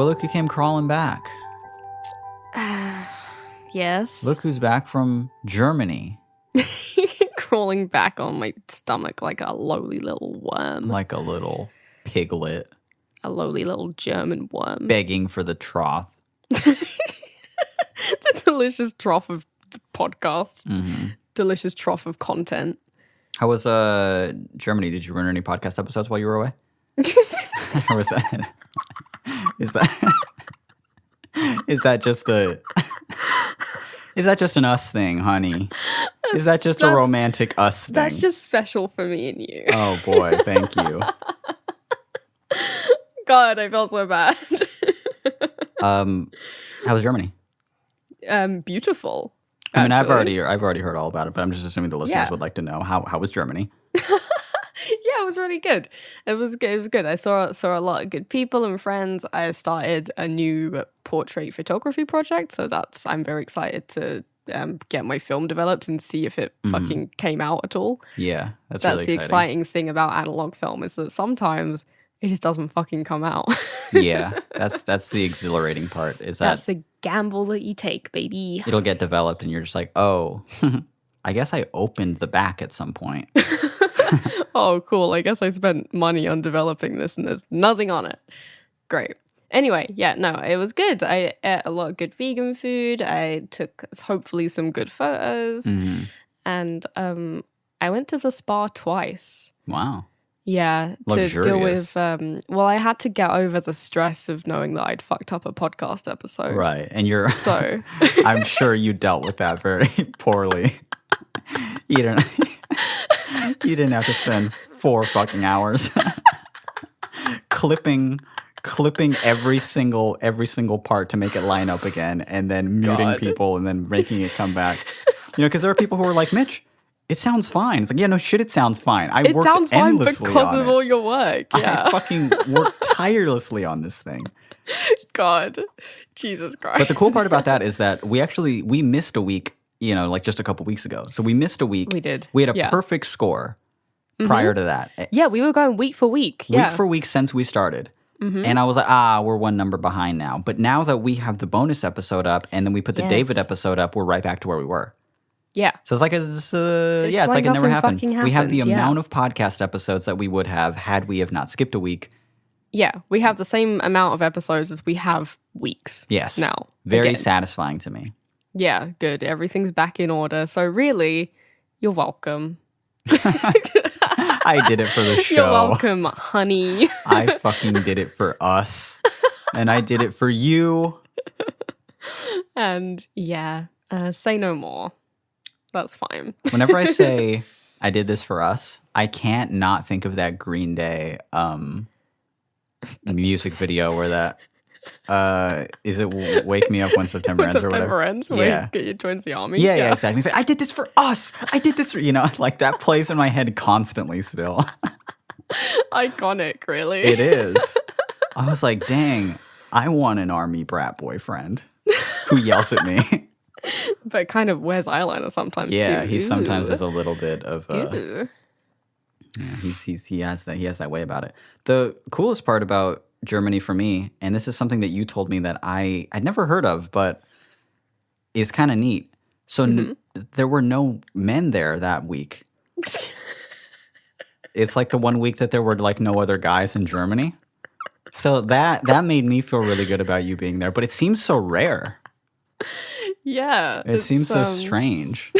Well, look who came crawling back. Yes. Look who's back from Germany. Crawling back on my stomach like a lowly little worm. Like a little piglet. A lowly little German worm. Begging for the trough. The delicious trough of podcast. Mm-hmm. Delicious trough of content. How was Germany? Did you run any podcast episodes while you were away? Or was that... Is that just a... Is that just an us thing, honey? Is that just a romantic us thing? That's just special for me and you. Oh, boy. Thank you. God, I felt so bad. How was Germany? Beautiful. I mean, I've already heard all about it, but I'm just assuming the listeners would like to know how was Germany? Yeah, it was really good. It was good. It was good. I saw a lot of good people and friends. I started a new portrait photography project, so I'm very excited to get my film developed and see if it fucking came out at all. Yeah, that's really exciting. The exciting thing about analog film is that sometimes it just doesn't fucking come out. Yeah, that's the exhilarating part. That's the gamble that you take, baby. It'll get developed, and you're just like, oh, I guess I opened the back at some point. Oh, cool. I guess I spent money on developing this and there's nothing on it. Great. Anyway, yeah, no, it was good. I ate a lot of good vegan food. I took hopefully some good photos. Mm-hmm. And I went to the spa twice. Wow. Yeah, to deal with, I had to get over the stress of knowing that I'd fucked up a podcast episode. Right. And So I'm sure you dealt with that very poorly. You didn't have to spend 4 fucking hours clipping every single part to make it line up again, and then muting people and then making it come back. Because there are people who are like, Mitch, it sounds fine. It's like, yeah, no shit, it sounds fine. It sounds fine because of all your work. Yeah. I fucking worked tirelessly on this thing. God, Jesus Christ. But the cool part about that is that we missed a week, like just a couple weeks ago. So we missed a week. We did. We had a perfect score prior to that. Yeah, we were going week for week. Yeah. Week for week since we started. Mm-hmm. And I was like, we're one number behind now. But now that we have the bonus episode up and then we put the David episode up, we're right back to where we were. Yeah. So it's like it's like it never happened. We have the amount of podcast episodes that we would have had we have not skipped a week. Yeah, we have the same amount of episodes as we have weeks. Yes. Now. Very satisfying to me. Yeah, good. Everything's back in order. So really, you're welcome. I did it for the show. You're welcome, honey. I fucking did it for us. And I did it for you. And yeah, say no more. That's fine. Whenever I say I did this for us, I can't not think of that Green Day music video where that is it Wake Me Up When September Ends or whatever. September Ends? Yeah. Get you joins the army? Yeah, exactly. He's like, I did this for us. I did this for, like that plays in my head constantly still. Iconic, really. It is. I was like, dang, I want an army brat boyfriend who yells at me. But kind of wears eyeliner sometimes too. Yeah, he sometimes is a little bit of yeah, he has that way about it. The coolest part about Germany for me, and this is something that you told me that I'd never heard of, but is kind of neat. So there were no men there that week. It's like the one week that there were like no other guys in Germany. So that made me feel really good about you being there, but it seems so rare. Yeah. It seems so strange.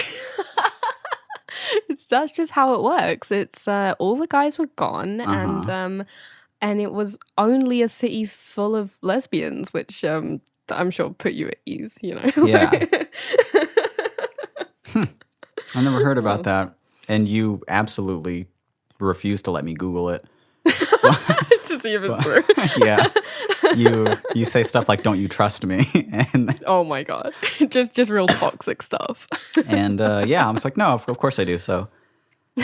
That's just how it works. It's all the guys were gone and it was only a city full of lesbians, which I'm sure put you at ease, Yeah. I never heard about that. And you absolutely refused to let me Google it. To see if it's true. Yeah. You say stuff like, don't you trust me? And oh my God. just real toxic stuff. And I'm just like, no, of course I do. So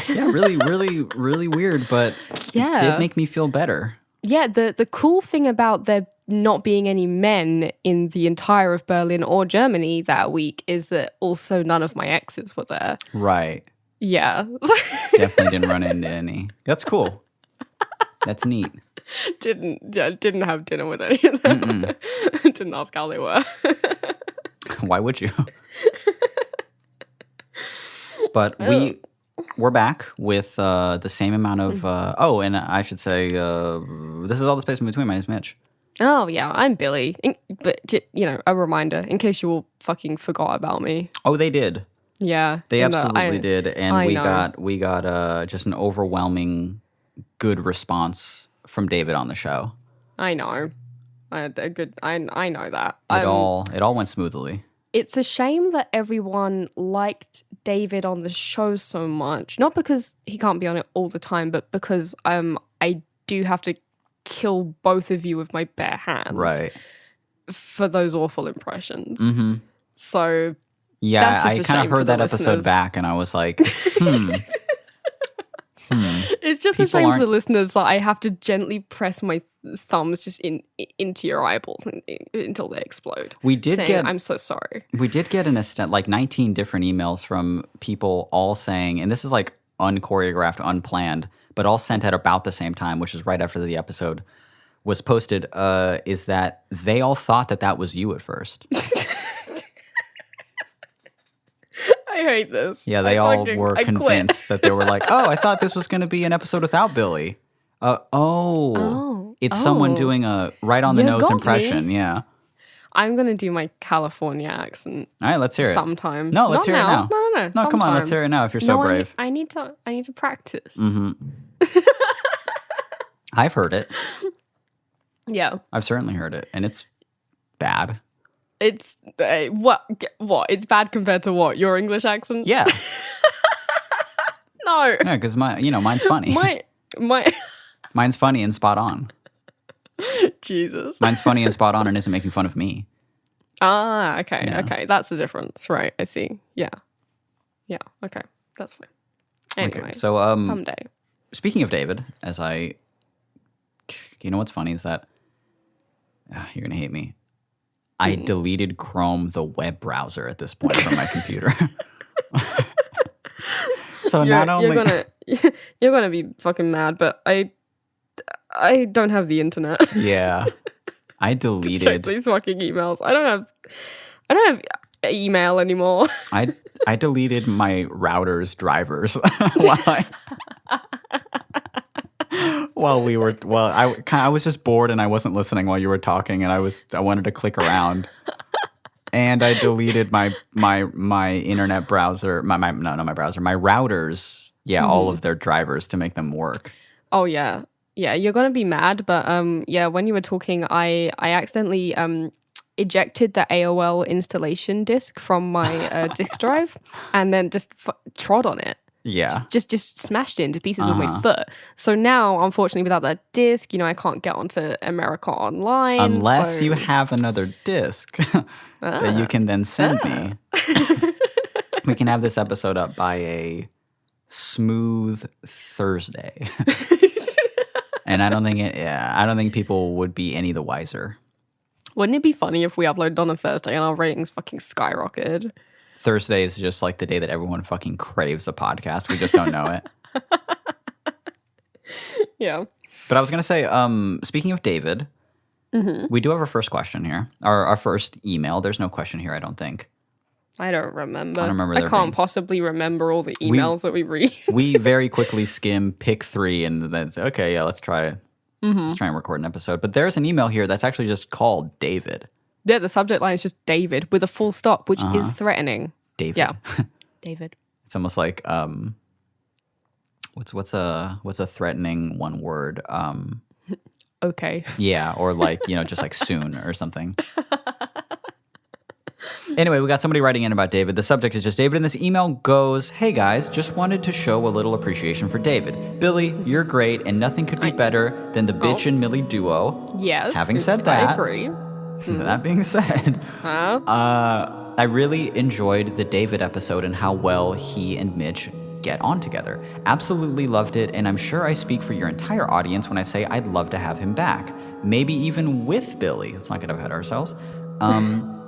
yeah, really, really, really weird, but it did make me feel better. Yeah, the cool thing about there not being any men in the entire of Berlin or Germany that week is that also none of my exes were there. Right. Yeah. Definitely didn't run into any. That's cool. That's neat. Didn't have dinner with any of them. Didn't ask how they were. Why would you? But we're back with the same amount of. And I should say, this is all the space in between. My name's Mitch. Oh yeah, I'm Billy. But a reminder in case you all fucking forgot about me. Oh, they did. Yeah, they absolutely did, and we got just an overwhelming good response from David on the show. I know. I had a good. I know that. It all went smoothly. It's a shame that everyone liked David on the show so much. Not because he can't be on it all the time, but because I do have to kill both of you with my bare hands. Right. For those awful impressions. Mm-hmm. So yeah, I kind of heard that episode back and I was like, It's just a shame for the listeners that I have to gently press my thumbs just into your eyeballs until they explode. I'm so sorry. We did get 19 different emails from people all saying, and this is like unchoreographed, unplanned, but all sent at about the same time, which is right after the episode was posted, is that they all thought that was you at first. I hate this. Yeah, they all were convinced that they were like, oh, I thought this was going to be an episode without Billy. It's someone doing a right-on-the-nose impression. Me. Yeah. I'm going to do my California accent. All right, let's hear it. Sometime. No, let's hear it now. No, No, come on, let's hear it now if you're so brave. I need to practice. Mm-hmm. I've heard it. Yeah. I've certainly heard it, and it's bad. It's what? It's bad compared to what? Your English accent? Yeah. No. Yeah, because mine's funny. Mine's funny and spot on. Jesus. Mine's funny and spot on and isn't making fun of me. Ah, okay, yeah. Okay, that's the difference, right? I see. Yeah. Okay, that's fine. Anyway, okay, so someday. Speaking of David, you know what's funny is that you're gonna hate me. I deleted Chrome, the web browser, at this point from my computer. So you're gonna be fucking mad, but I don't have the internet. Yeah, I deleted. Check these fucking emails. I don't have email anymore. I deleted my router's drivers I was just bored and I wasn't listening while you were talking, and I wanted to click around, and I deleted my internet browser, my routers, all of their drivers to make them work. Oh yeah, you're gonna be mad, but when you were talking, I accidentally ejected the AOL installation disk from my disk drive, and then just trod on it. Yeah. Just smashed it into pieces with my foot. So now, unfortunately, without that disc, I can't get onto America Online. Unless you have another disc that you can then send me. We can have this episode up by a smooth Thursday. And I don't think people would be any the wiser. Wouldn't it be funny if we uploaded on a Thursday and our ratings fucking skyrocketed? Thursday is just like the day that everyone fucking craves a podcast. We just don't know it. Yeah. But I was going to say, speaking of David, we do have our first question here. Our first email. There's no question here, I don't think. I don't remember. I can't possibly remember all the emails that we read. We very quickly skim, pick 3, and then say, okay, yeah, let's try it. Let's try and record an episode. But there's an email here that's actually just called David. Yeah, the subject line is just David with a full stop, which is threatening. David. Yeah. David. It's almost like what's a threatening one word? Okay. Yeah, or like, just like soon or something. Anyway, we got somebody writing in about David. The subject is just David, and this email goes, hey guys, just wanted to show a little appreciation for David. Billy, you're great, and nothing could be better than the Bitch and Millie duo. Yes. Having said that, I agree. That being said, I really enjoyed the David episode and how well he and Mitch get on together. Absolutely loved it, and I'm sure I speak for your entire audience when I say I'd love to have him back. Maybe even with Billy. Let's not get ahead of ourselves.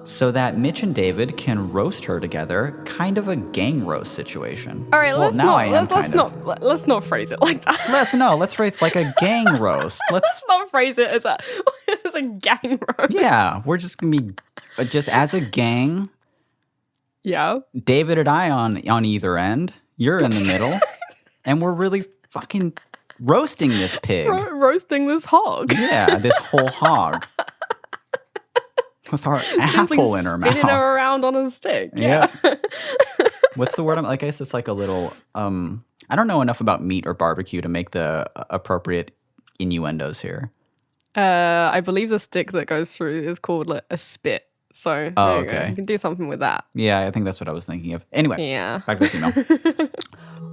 so that Mitch and David can roast her together, kind of a gang roast situation. All right, let's not phrase it like that. Let's phrase like a gang roast. Let's not phrase it as a as a gang roast. Yeah, we're just gonna be just as a gang. Yeah. David and I on either end. You're in the middle, and we're really fucking roasting this pig. Roasting this hog. Yeah, this whole hog. With our apple in her mouth. Spinning her around on a stick. Yeah. What's the word? I guess it's like a little, I don't know enough about meat or barbecue to make the appropriate innuendos here. I believe the stick that goes through is called like a spit. So there you go. You can do something with that. Yeah, I think that's what I was thinking of. Anyway, back to this email.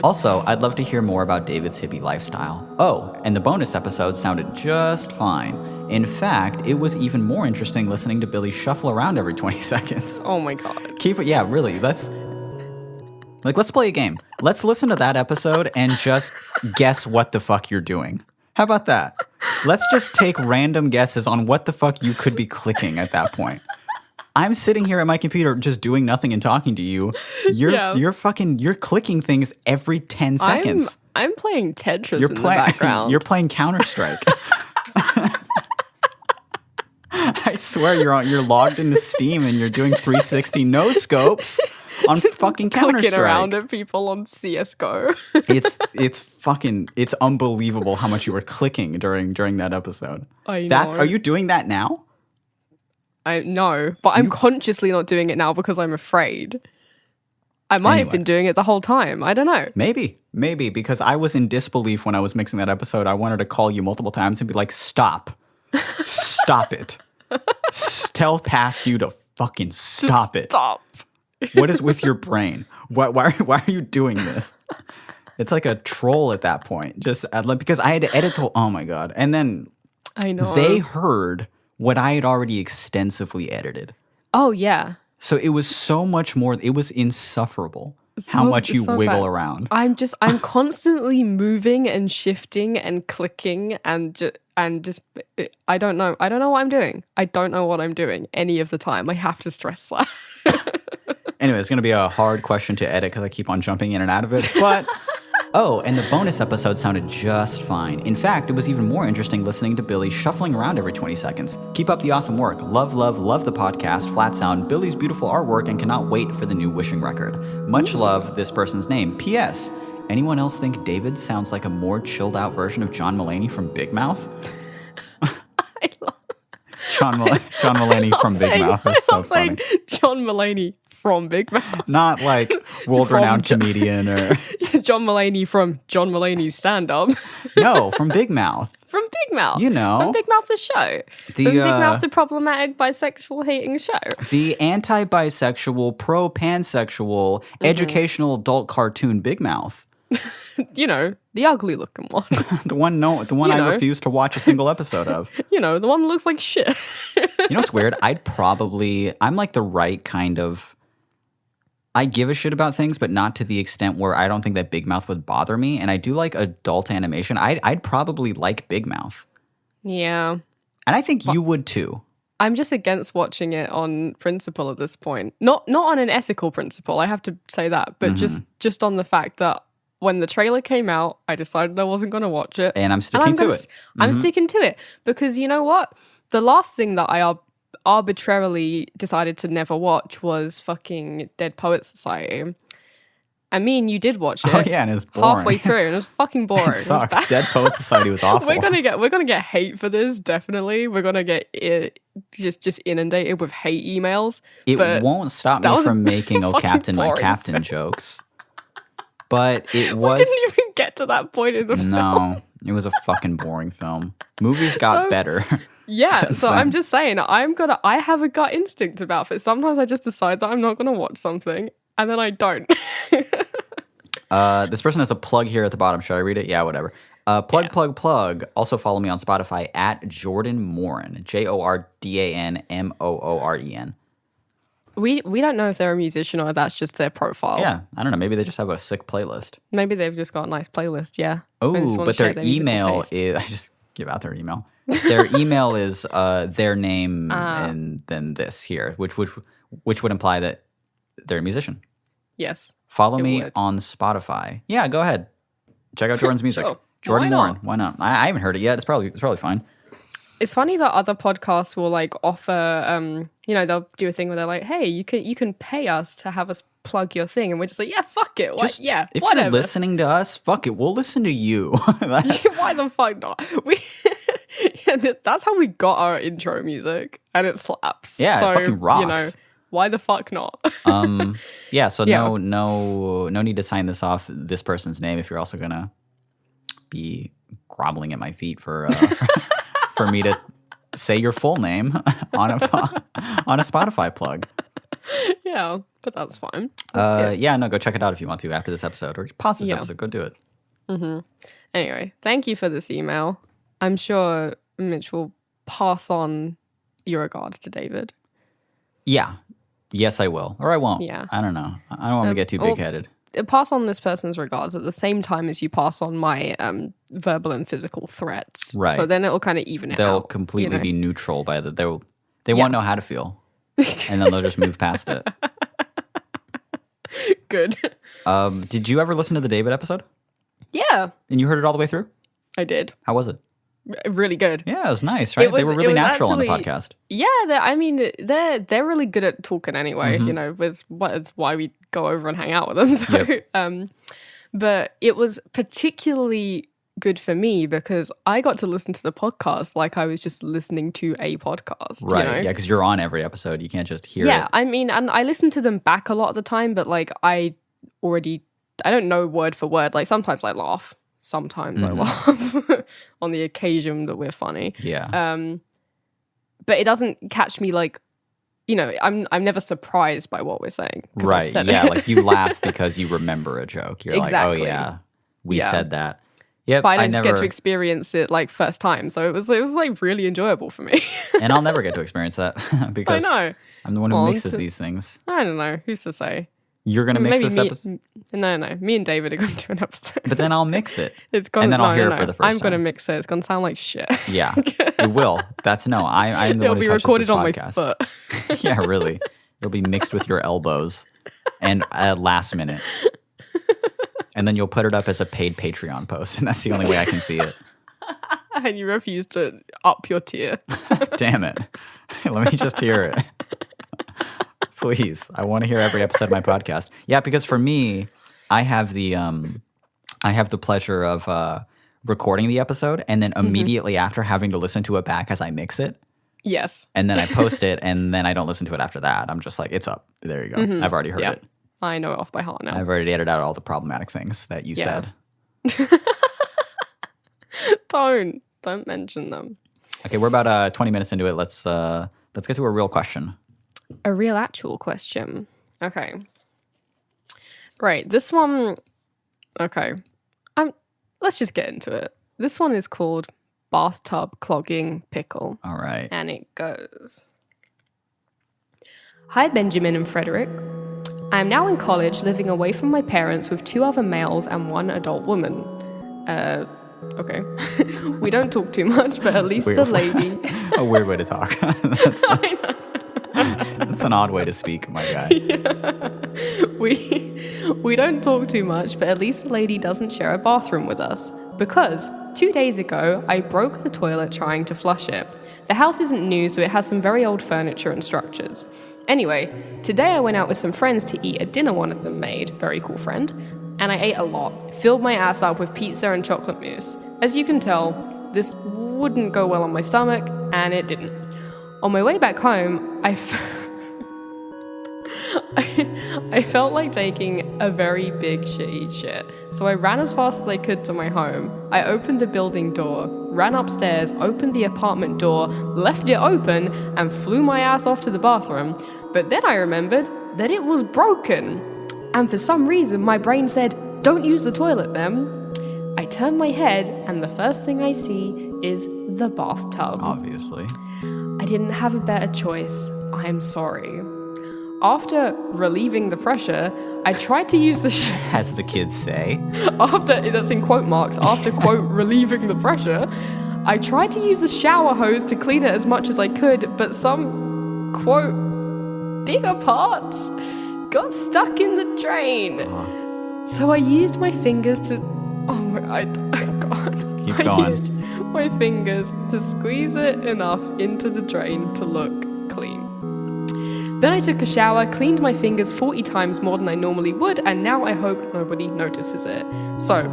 Also, I'd love to hear more about David's hippie lifestyle. Oh, and the bonus episode sounded just fine. In fact, it was even more interesting listening to Billy shuffle around every 20 seconds. Oh my god. Keep it, yeah, really. Let's play a game. Let's listen to that episode and just guess what the fuck you're doing. How about that? Let's just take random guesses on what the fuck you could be clicking at that point. I'm sitting here at my computer just doing nothing and talking to you. You're clicking things every 10 seconds. I'm playing Tetris in the background. You're playing Counter-Strike. I swear you're logged into Steam and you're doing 360 no scopes on just fucking Counter-Strike. Clicking around at people on CS:GO. It's unbelievable how much you were clicking during that episode. I know. Are you doing that now? No, but I'm consciously not doing it now because I'm afraid. I might have been doing it the whole time. I don't know. Maybe, because I was in disbelief when I was mixing that episode. I wanted to call you multiple times and be like, stop it. Tell past you to fucking stop it. Stop. What is with your brain? Why are you doing this? It's like a troll at that point. Just because I had to edit oh my God. And then I know they heard what I had already extensively edited. Oh, yeah. So it was so much more. It was insufferable how much you wiggle around. I'm constantly moving and shifting and clicking and just I don't know. I don't know what I'm doing. I don't know what I'm doing any of the time. I have to stress that. Anyway, it's going to be a hard question to edit because I keep on jumping in and out of it. But oh, and the bonus episode sounded just fine. In fact, it was even more interesting listening to Billy shuffling around every 20 seconds. Keep up the awesome work. Love the podcast, Flat Sound, Billy's beautiful artwork, and cannot wait for the new wishing record. Much love, this person's name. P.S. Anyone else think David sounds like a more chilled out version of John Mulaney from Big Mouth? John Mulaney from Big Mouth is so funny. John Mulaney from Big Mouth. Not like world-renowned comedian or... John Mulaney from John Mulaney's stand-up. No, from Big Mouth. From Big Mouth. You know. From Big Mouth the show. From Big Mouth the problematic bisexual hating show. The anti-bisexual, pro-pansexual, educational adult cartoon Big Mouth. You know, the ugly looking one. the one I refuse to watch a single episode of. You know, the one that looks like shit. You know what's weird? I'm like the right kind of... I give a shit about things, but not to the extent where I don't think that Big Mouth would bother me. And I do like adult animation. I'd probably like Big Mouth. Yeah. And I think you would too. I'm just against watching it on principle at this point. Not on an ethical principle, I have to say that, but just on the fact that when the trailer came out, I decided I wasn't going to watch it. And I'm sticking to it. I'm sticking to it because you know what? The last thing that I arbitrarily decided to never watch was fucking Dead Poets Society. I mean, you did watch it. Oh yeah, and it was boring. Halfway through, and it was fucking boring. It sucked. Dead Poets Society was awful. We're gonna get hate for this. Definitely, we're gonna get just inundated with hate emails. It won't stop me from making "Oh Captain, my Captain" jokes. But it was. We didn't even get to that point in the film. No, it was a fucking boring film. Movies got better. Yeah, so I'm just saying, I have a gut instinct about it. Sometimes I just decide that I'm not gonna watch something, and then I don't. This person has a plug here at the bottom. Should I read it? Yeah, whatever. Plug. Also follow me on Spotify at Jordan Morin. JordanMooren. We don't know if they're a musician or that's just their profile. Yeah, I don't know. Maybe they just have a sick playlist. Maybe they've just got a nice playlist, yeah. Oh, but their email is... I just give out their email. Their email is their name Ah. and then this here, which would imply that they're a musician. Yes. Follow It me would. on Spotify. Yeah, go ahead. Check out Jordan's music. Sure. Jordan Why Warren. not? Why not? I haven't heard it yet. It's probably fine. It's funny that other podcasts will like offer, they'll do a thing where they're like, "Hey, you can pay us to have us plug your thing," and we're just like, "Yeah, fuck it, Just if whatever." you're listening to us, fuck it, we'll listen to you. Why the fuck not? That's how we got our intro music, and it slaps. Yeah, it so, fucking rocks. Why the fuck not? Yeah. So Yeah. no need to sign this off this person's name if you're also gonna be groveling at my feet for for me to say your full name on a Spotify plug. Yeah, but that's fine. That's good. Yeah, no, go check it out if you want to after this episode, or pause this Yeah. episode. Go do it. Anyway, thank you for this email. I'm sure Mitch will pass on your regards to David. Yeah. Yes, I will, or I won't. Yeah. I don't know. I don't want to get too big-headed. Pass on this person's regards at the same time as you pass on my verbal and physical threats. Right. So then it'll kind of even it They'll out. completely be neutral by the they Yeah. won't know how to feel, and then they'll just move past it. Good. Did you ever listen to the David episode? Yeah, And you heard it all the way through? I did. How was it? Really good. Yeah, it was nice, right? They were really natural on the podcast. Yeah, they're really good at talking anyway. It's why we go over and hang out with them. So, Yep. But it was particularly good for me because I got to listen to the podcast like I was just listening to a podcast. Right. Yeah, because you're on every episode. You can't just hear it. Yeah, and I listen to them back a lot of the time, but like I don't know word for word. Like sometimes I laugh. Sometimes I laugh on the occasion that we're funny. Yeah. But it doesn't catch me like, I'm never surprised by what we're saying. 'Cause I've Right. said Yeah, it. like you laugh because you remember a joke. You're Exactly. like, oh yeah, we Yeah. said that. Yep. But I don't never, get to experience it like first time, so it was like really enjoyable for me. and I'll never get to experience that I because know. I'm the one who Well, mixes these things. I don't know. Who's to say? You're gonna mix Maybe this me. episode, No. Me and David are going to do an episode. but then I'll mix it. It's gonna. and then I'll no, hear no, it for no. the first I'm going to time. mix it. It's going to sound like shit. Yeah, it will. I'm the It'll one who be touches recorded this on my podcast. foot. Yeah, really. It'll be mixed with your elbows and at last minute. And then you'll put it up as a paid Patreon post, and that's the only way I can see it. And you refuse to up your tier. Damn it. Let me just hear it. Please. I want to hear every episode of my podcast. Yeah, because for me, I have the pleasure of recording the episode and then immediately after having to listen to it back as I mix it. Yes. And then I post it, and then I don't listen to it after that. I'm just like, it's up. There you go. I've already heard Yeah. it. I know it off by heart now. I've already edited out all the problematic things that you Yeah. said. Don't mention them. Okay, we're about 20 minutes into it. Let's get to a real question. A real actual question. Okay. Right. This one. Okay. Let's just get into it. This one is called bathtub clogging pickle. All right. And it goes. Hi, Benjamin and Frederick. I am now in college, living away from my parents with 2 other males and 1 adult woman. Okay. We don't talk too much, but at least the lady. A weird way to talk. I know. That's an odd way to speak, my guy. We don't talk too much, but at least the lady doesn't share a bathroom with us. Because 2 days ago, I broke the toilet trying to flush it. The house isn't new, so it has some very old furniture and structures. Anyway, today I went out with some friends to eat a dinner one of them made, very cool friend, and I ate a lot, filled my ass up with pizza and chocolate mousse. As you can tell, this wouldn't go well on my stomach, and it didn't. On my way back home, I felt like taking a very big shitty shit, so I ran as fast as I could to my home. I opened the building door, ran upstairs, opened the apartment door, left it open, and flew my ass off to the bathroom. But then I remembered that it was broken. And for some reason, my brain said, "Don't use the toilet then." I turn my head, and the first thing I see is the bathtub. Obviously. I didn't have a better choice. I'm sorry. After relieving the pressure, I tried to use the As the kids say. after, that's in quote marks, after quote relieving the pressure, I tried to use the shower hose to clean it as much as I could, but some, quote, bigger parts got stuck in the drain. So I used my fingers to... God. Keep I going. used my fingers to squeeze it enough into the drain to look clean. Then I took a shower, cleaned my fingers 40 times more than I normally would, and now I hope nobody notices it. So,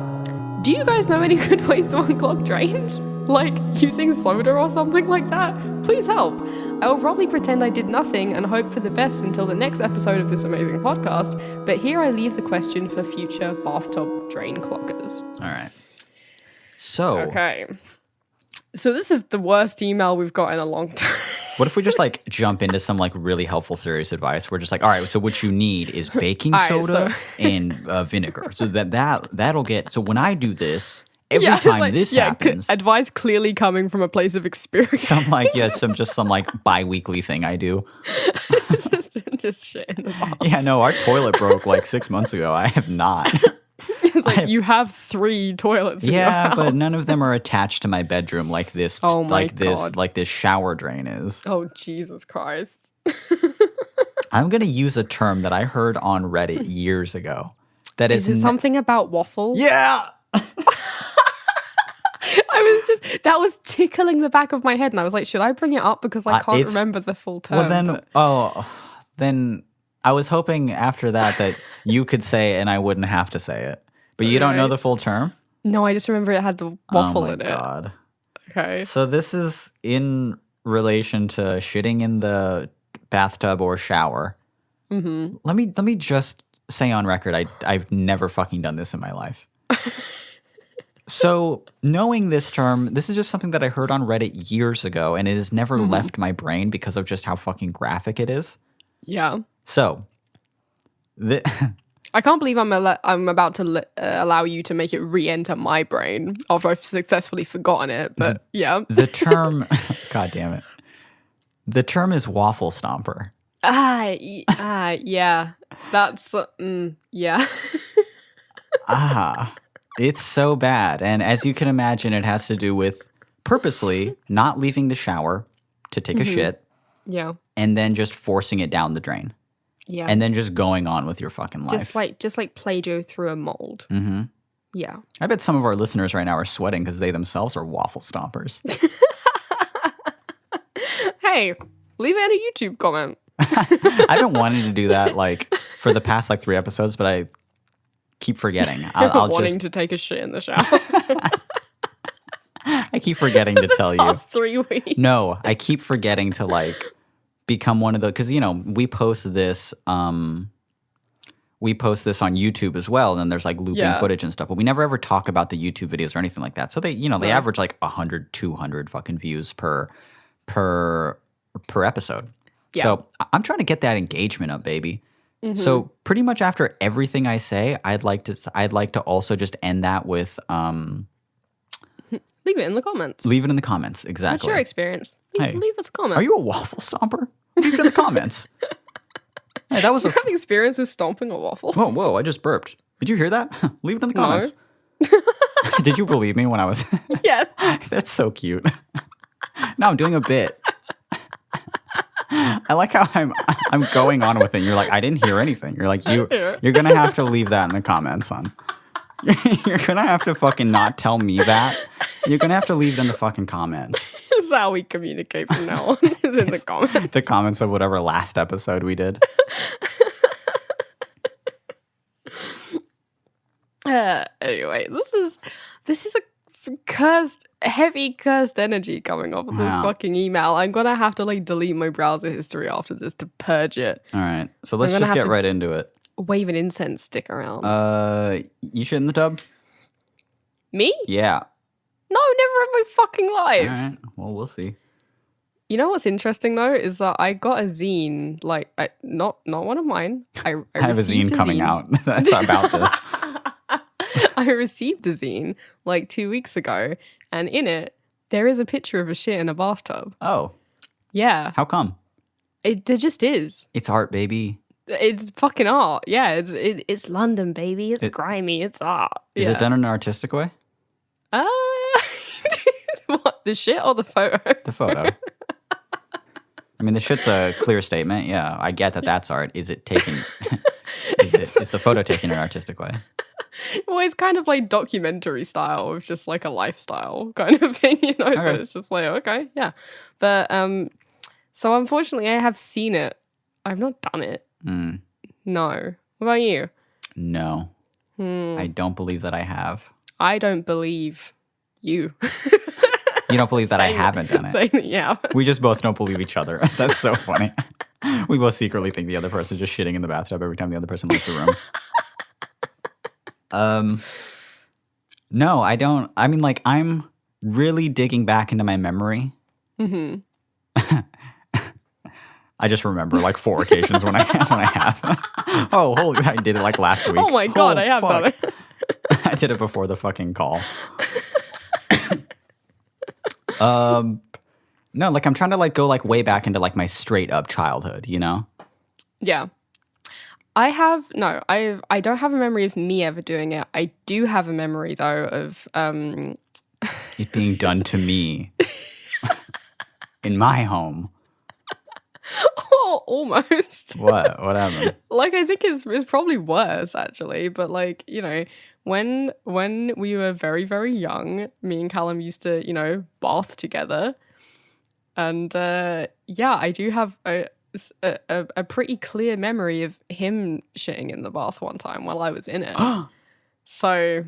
do you guys know any good ways to unclog drains? Like using soda or something like that? Please help. I will probably pretend I did nothing and hope for the best until the next episode of this amazing podcast, but here I leave the question for future bathtub drain cloggers. All right. So, Okay. So this is the worst email we've got in a long time. what if we just like jump into some like really helpful serious advice? We're just like, all right, so what you need is baking soda and vinegar. So that'll get. So when I do this, every time this happens, advice clearly coming from a place of experience. some like bi-weekly thing I do. just shit in the box. Yeah, no, our toilet broke like 6 months ago. I have not. It's like you have 3 toilets. In your house. But none of them are attached to my bedroom like this. Oh my God. Like this shower drain is. Oh Jesus Christ! I'm gonna use a term that I heard on Reddit years ago. That is it something about waffle? Yeah. That was tickling the back of my head, and I was like, should I bring it up because I can't remember the full term? Well, then I was hoping after that you could say it and I wouldn't have to say it. But you don't know the full term? No, I just remember it had the waffle in it. Oh my God. Okay. So this is in relation to shitting in the bathtub or shower. Mm-hmm. Let me just say on record, I've never fucking done this in my life. So knowing this term, this is just something that I heard on Reddit years ago, and it has never left my brain because of just how fucking graphic it is. Yeah. So, I can't believe I'm about to allow you to make it re-enter my brain after I've successfully forgotten it. But yeah, the term, God damn it, the term is waffle stomper. Yeah, that's the yeah. It's so bad, and as you can imagine, it has to do with purposely not leaving the shower to take a shit. Yeah, and then just forcing it down the drain. Yeah. And then just going on with your fucking life. Just like Play-Doh through a mold. Mm-hmm. Yeah. I bet some of our listeners right now are sweating because they themselves are waffle stompers. Hey, leave it in a YouTube comment. I've been wanting to do that like for the past like 3 episodes, but I keep forgetting. I'll wanting to take a shit in the shower. I keep forgetting to tell you. Past 3 weeks. No, I keep forgetting to like become one of the, because we post this on YouTube as well, and then there's like looping footage and stuff, but we never ever talk about the YouTube videos or anything like that. So they they average like 100 200 fucking views per episode. Yeah. So I'm trying to get that engagement up, baby. Mm-hmm. So pretty much after everything I say, I'd like to also just end that with leave it in the comments. Leave it in the comments, exactly. What's your experience? Leave us a comment. Are you a waffle stomper? Leave it in the comments. Hey, that was you have experience with stomping a waffle? Whoa, I just burped. Did you hear that? Leave it in the comments. No. Did you believe me when I was... Yes. That's so cute. No, I'm doing a bit. I like how I'm going on with it. You're like, I didn't hear anything. You're like, you're going to have to leave that in the comments, son. You're going to have to fucking not tell me that. You're going to have to leave it in the fucking comments. That's how we communicate from now on, is in the comments. The comments of whatever last episode we did. Anyway, this is a heavy cursed energy coming off of this fucking email. I'm gonna have to like delete my browser history after this to purge it. All right, so let's just get right into it. Wave an incense stick around. You shit in the tub? Me? Yeah. No, never in my fucking life. All right, well, we'll see. You know what's interesting though is that I got a zine, like not one of mine. I have a zine coming out that's about this. I received a zine like 2 weeks ago, and in it there is a picture of a shit in a bathtub. Oh, yeah. How come? There just is. It's art, baby. It's fucking art. Yeah, it's London, baby. It's grimy. It's art. Is it done in an artistic way? What? The shit or the photo? The photo. I mean, the shit's a clear statement. Yeah, I get that that's art. Is it taken? Is the photo taken in an artistic way? Well, it's kind of like documentary style of just like a lifestyle kind of thing, you know? So Okay. it's just like, okay, yeah. But so unfortunately I have seen it. I've not done it. Mm, No. What about you? no, I don't believe that I have. I don't believe you. You don't believe that I Saying haven't done it. Saying that, yeah. We just both don't believe each other. That's so funny. We both secretly think the other person's just shitting in the bathtub every time the other person leaves the room. No, I don't. I mean, like, I'm really digging back into my memory. Mm-hmm. I just remember like 4 occasions when I have. Oh, holy! I did it like last week. Oh my god, I have done fuck. it. I did it before the fucking call. No, like I'm trying to like go like way back into like my straight up childhood, you know? Yeah. I don't have a memory of me ever doing it. I do have a memory though of It being done to me in my home. oh, almost. What? What happened? Like I think it's probably worse actually, but like, you know, when we were very, very young, me and Callum used to, you know, bath together. And yeah, I do have a pretty clear memory of him shitting in the bath one time while I was in it. So,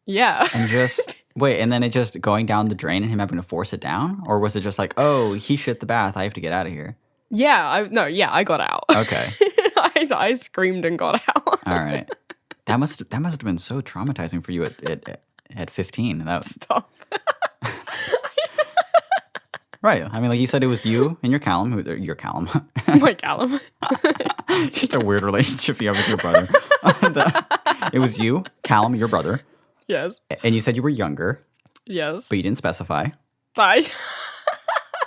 yeah. And just wait, and then it just going down the drain and him having to force it down, or was it just like, oh, he shit the bath, I have to get out of here? Yeah, I got out. Okay. I screamed and got out. All right. That must have been so traumatizing for you at 15. That was, Stop. right. I mean, like you said, it was you and your Callum, your Callum. My Callum. It's just a weird relationship you have with your brother. It was you, Callum, your brother, Yes. and you said you were younger, Yes. but you didn't specify. Bye.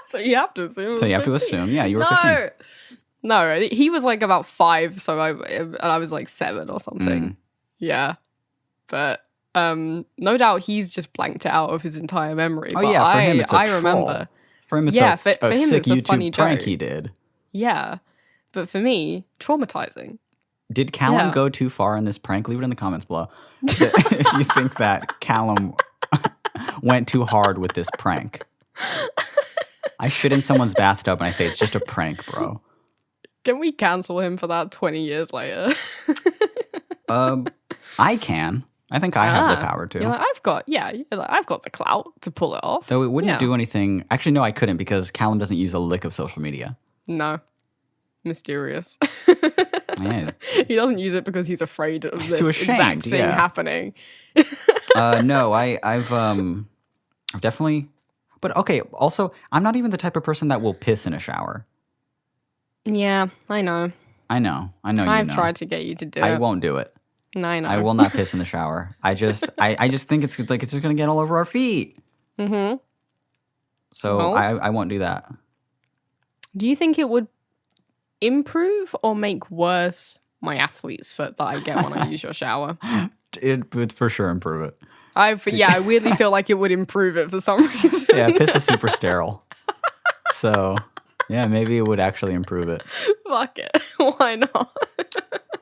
So you have to assume. So you have to assume, yeah, you were 15. No, he was like about 5, so I was like 7 or something. Yeah, but no doubt he's just blanked it out of his entire memory. Oh but yeah, for him it's a I troll. remember. For him, it's Yeah, a for him sick it's a YouTube funny prank joke. he did. Yeah, but for me, traumatizing. Did Callum Yeah. go too far in this prank? Leave it in the comments below. If you think that Callum went too hard with this prank. I shit in someone's bathtub and I say it's just a prank, bro. Can we cancel him for that 20 years later? I can. I think I have the power to. You're like, I've got the clout to pull it off. Though it wouldn't Yeah. do anything. Actually, no, I couldn't because Callum doesn't use a lick of social media. No. Mysterious. Yeah, He doesn't use it because he's afraid of He's this too exact ashamed, thing yeah. happening. no, I've definitely. But okay, also, I'm not even the type of person that will piss in a shower. Yeah, I know. I know. You I've know. tried to get you to do I it. won't do it. I know. I will not piss in the shower. I just think it's like it's just gonna get all over our feet. Mm-hmm. So Well- I won't do that. Do you think it would improve or make worse my athlete's foot that I get when I use your shower? It would for sure improve it. I weirdly feel like it would improve it for some reason. Yeah, piss is super sterile. So yeah, maybe it would actually improve it. Fuck it. Why not?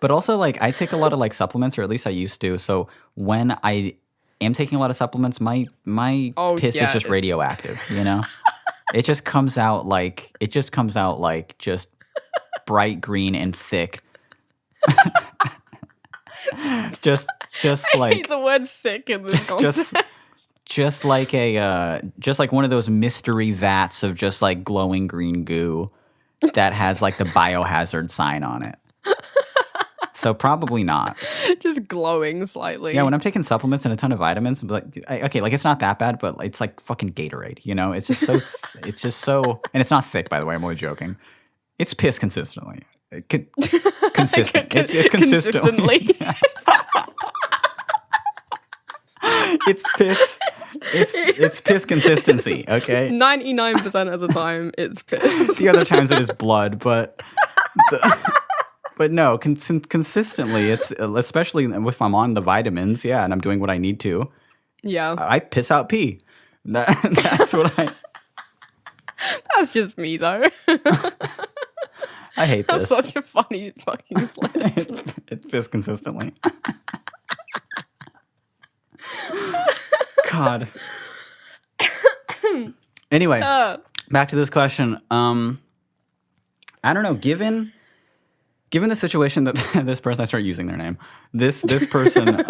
But also, like, I take a lot of like supplements, or at least I used to. So when I am taking a lot of supplements, my piss yeah, is just it's- radioactive. You know, it just comes out like just bright green and thick. just I like hate the word sick in this context. just like one of those mystery vats of just like glowing green goo that has like the biohazard sign on it. So probably not. Just glowing slightly. Yeah, when I'm taking supplements and a ton of vitamins, but okay, like it's not that bad, but it's like fucking Gatorade, you know? It's just so, and it's not thick, by the way. I'm only joking. It's piss consistently. Consistent. It's consistently. It's piss. It's piss consistency. Okay. 99% of the time, it's piss. The other times it is blood, but. But no, consistently, it's especially if I'm on the vitamins, yeah, and I'm doing what I need to. Yeah. I piss out pee. That's what I. That's just me, though. I hate That's this. such a funny fucking slip. It fits consistently. God. Anyway, back to this question. I don't know. Given the situation that this person, I start using their name. This person,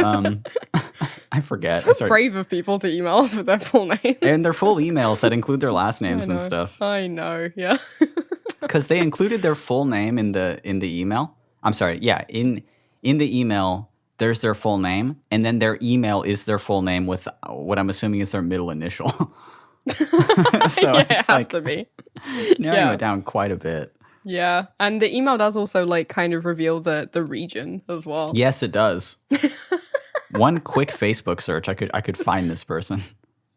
I forget. So brave of people to email us with their full names. And their full emails that include their last names and stuff. I know, yeah. Because they included their full name in the email. I'm sorry, yeah, in the email, there's their full name, and then their email is their full name with what I'm assuming is their middle initial. So yeah, it has to be. Narrowing it down quite a bit. Yeah, and the email does also like kind of reveal the region as well. Yes, it does. One quick Facebook search, I could find this person.